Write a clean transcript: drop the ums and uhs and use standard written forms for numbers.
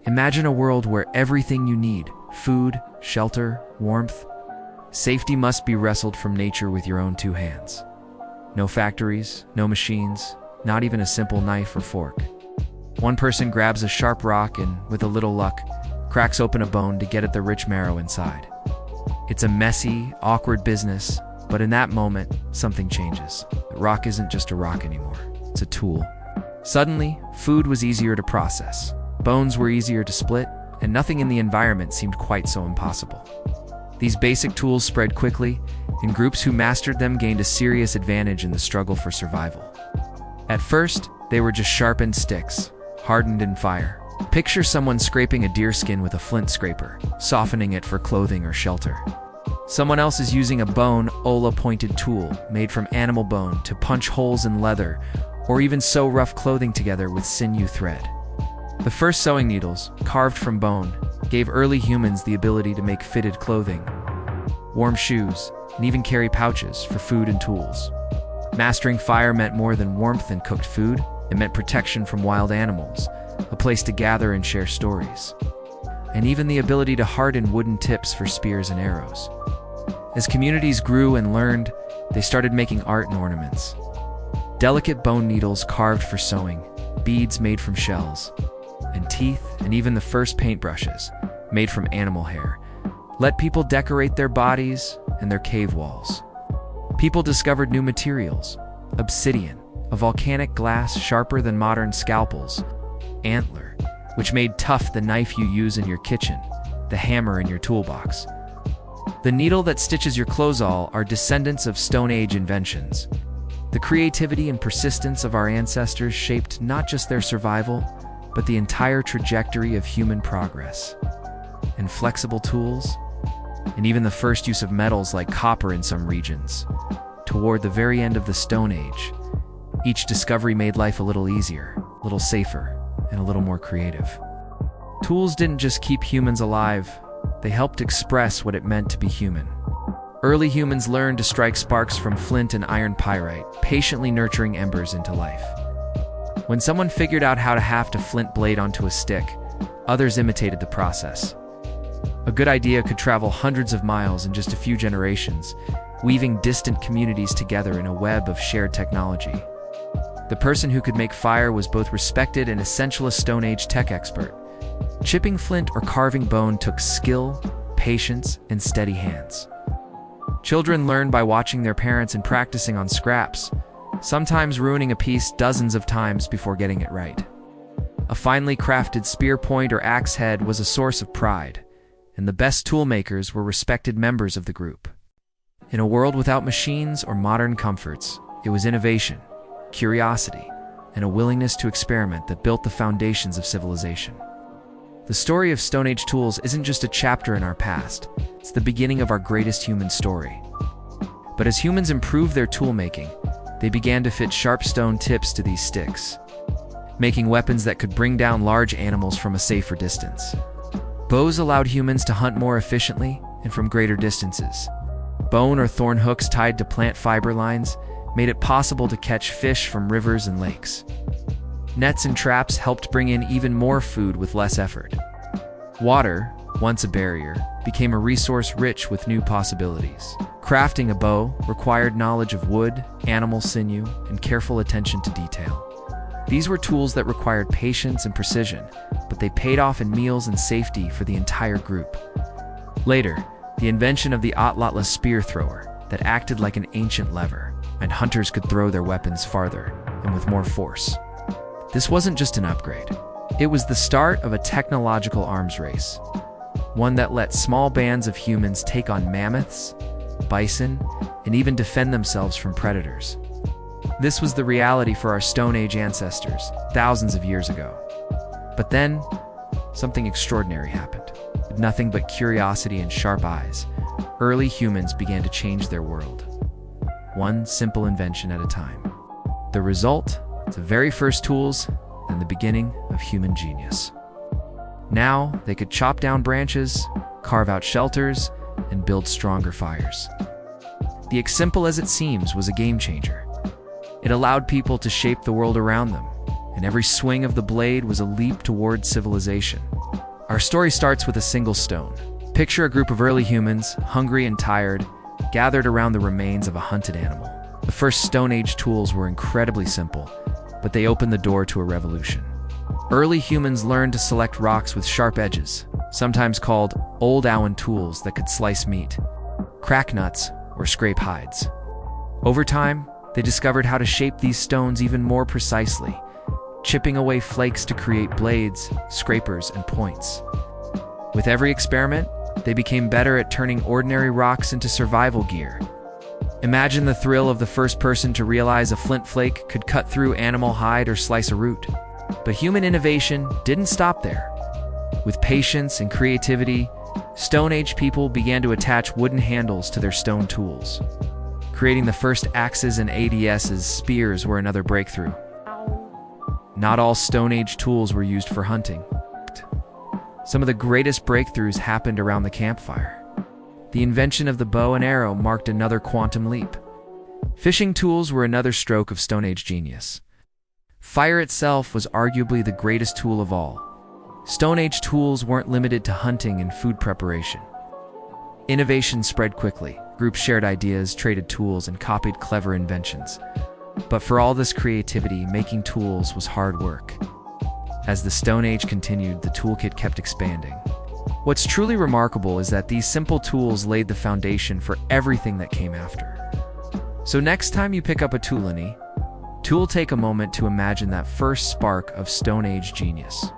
Imagine a world where everything you need, food, shelter, warmth, safety must be wrestled from nature with your own two hands. No factories, no machines, not even a simple knife or fork. One person grabs a sharp rock and, with a little luck, cracks open a bone to get at the rich marrow inside. It's a messy, awkward business, but in that moment, something changes. The rock isn't just a rock anymore, it's a tool. Suddenly, food was easier to process, bones were easier to split, and nothing in the environment seemed quite so impossible. These basic tools spread quickly, and groups who mastered them gained a serious advantage in the struggle for survival. At first, they were just sharpened sticks, hardened in fire. Picture someone scraping a deer skin with a flint scraper, softening it for clothing or shelter. Someone else is using a bone, ola-pointed tool made from animal bone to punch holes in leather or even sew rough clothing together with sinew thread. The first sewing needles, carved from bone, gave early humans the ability to make fitted clothing, warm shoes, and even carry pouches for food and tools. Mastering fire meant more than warmth and cooked food. It meant protection from wild animals, a place to gather and share stories, and even the ability to harden wooden tips for spears and arrows. As communities grew and learned, they started making art and ornaments. Delicate bone needles carved for sewing, beads made from shells, and teeth, and even the first paintbrushes, made from animal hair, let people decorate their bodies and their cave walls. People discovered new materials: obsidian, a volcanic glass sharper than modern scalpels; antler, which made tough the knife you use in your kitchen; the hammer in your toolbox. The needle that stitches your clothes all are descendants of Stone Age inventions. The creativity and persistence of our ancestors shaped not just their survival, but the entire trajectory of human progress. And flexible tools, and even the first use of metals like copper in some regions. Toward the very end of the Stone Age, each discovery made life a little easier, a little safer, and a little more creative. Tools didn't just keep humans alive, they helped express what it meant to be human. Early humans learned to strike sparks from flint and iron pyrite, patiently nurturing embers into life. When someone figured out how to haft a flint blade onto a stick, others imitated the process. A good idea could travel hundreds of miles in just a few generations, weaving distant communities together in a web of shared technology. The person who could make fire was both respected and essential a Stone Age tech expert. Chipping flint or carving bone took skill, patience, and steady hands. Children learned by watching their parents and practicing on scraps, sometimes ruining a piece dozens of times before getting it right. A finely crafted spear point or axe head was a source of pride, and the best toolmakers were respected members of the group. In a world without machines or modern comforts, it was innovation, curiosity, and a willingness to experiment that built the foundations of civilization. The story of Stone Age tools isn't just a chapter in our past, it's the beginning of our greatest human story. But as humans improved their toolmaking, they began to fit sharp stone tips to these sticks, making weapons that could bring down large animals from a safer distance. Bows allowed humans to hunt more efficiently and from greater distances. Bone or thorn hooks tied to plant fiber lines made it possible to catch fish from rivers and lakes. Nets and traps helped bring in even more food with less effort. Water, once a barrier, became a resource rich with new possibilities. Crafting a bow required knowledge of wood, animal sinew, and careful attention to detail. These were tools that required patience and precision, but they paid off in meals and safety for the entire group. Later, the invention of the atlatla spear thrower that acted like an ancient lever, and hunters could throw their weapons farther and with more force. This wasn't just an upgrade. It was the start of a technological arms race, one that let small bands of humans take on mammoths, bison, and even defend themselves from predators. This was the reality for our Stone Age ancestors, thousands of years ago. But then, something extraordinary happened. With nothing but curiosity and sharp eyes, early humans began to change their world, one simple invention at a time. The result? The very first tools and the beginning of human genius. Now, they could chop down branches, carve out shelters, and build stronger fires. The as simple as it seems was a game changer. It allowed people to shape the world around them, and every swing of the blade was a leap toward civilization. Our story starts with a single stone. Picture a group of early humans, hungry and tired, gathered around the remains of a hunted animal. The first Stone Age tools were incredibly simple, but they opened the door to a revolution. Early humans learned to select rocks with sharp edges, sometimes called old Owen tools that could slice meat, crack nuts, or scrape hides. Over time, they discovered how to shape these stones even more precisely, chipping away flakes to create blades, scrapers, and points. With every experiment, they became better at turning ordinary rocks into survival gear. Imagine the thrill of the first person to realize a flint flake could cut through animal hide or slice a root. But human innovation didn't stop there. With patience and creativity, Stone Age people began to attach wooden handles to their stone tools. Creating the first axes and ADSs, spears were another breakthrough. Not all Stone Age tools were used for hunting. Some of the greatest breakthroughs happened around the campfire. The invention of the bow and arrow marked another quantum leap. Fishing tools were another stroke of Stone Age genius. Fire itself was arguably the greatest tool of all. Stone Age tools weren't limited to hunting and food preparation. Innovation spread quickly. Groups shared ideas, traded tools, and copied clever inventions. But for all this creativity, making tools was hard work. As the Stone Age continued, the toolkit kept expanding. What's truly remarkable is that these simple tools laid the foundation for everything that came after. So next time you pick up a tool, take a moment to imagine that first spark of Stone Age genius.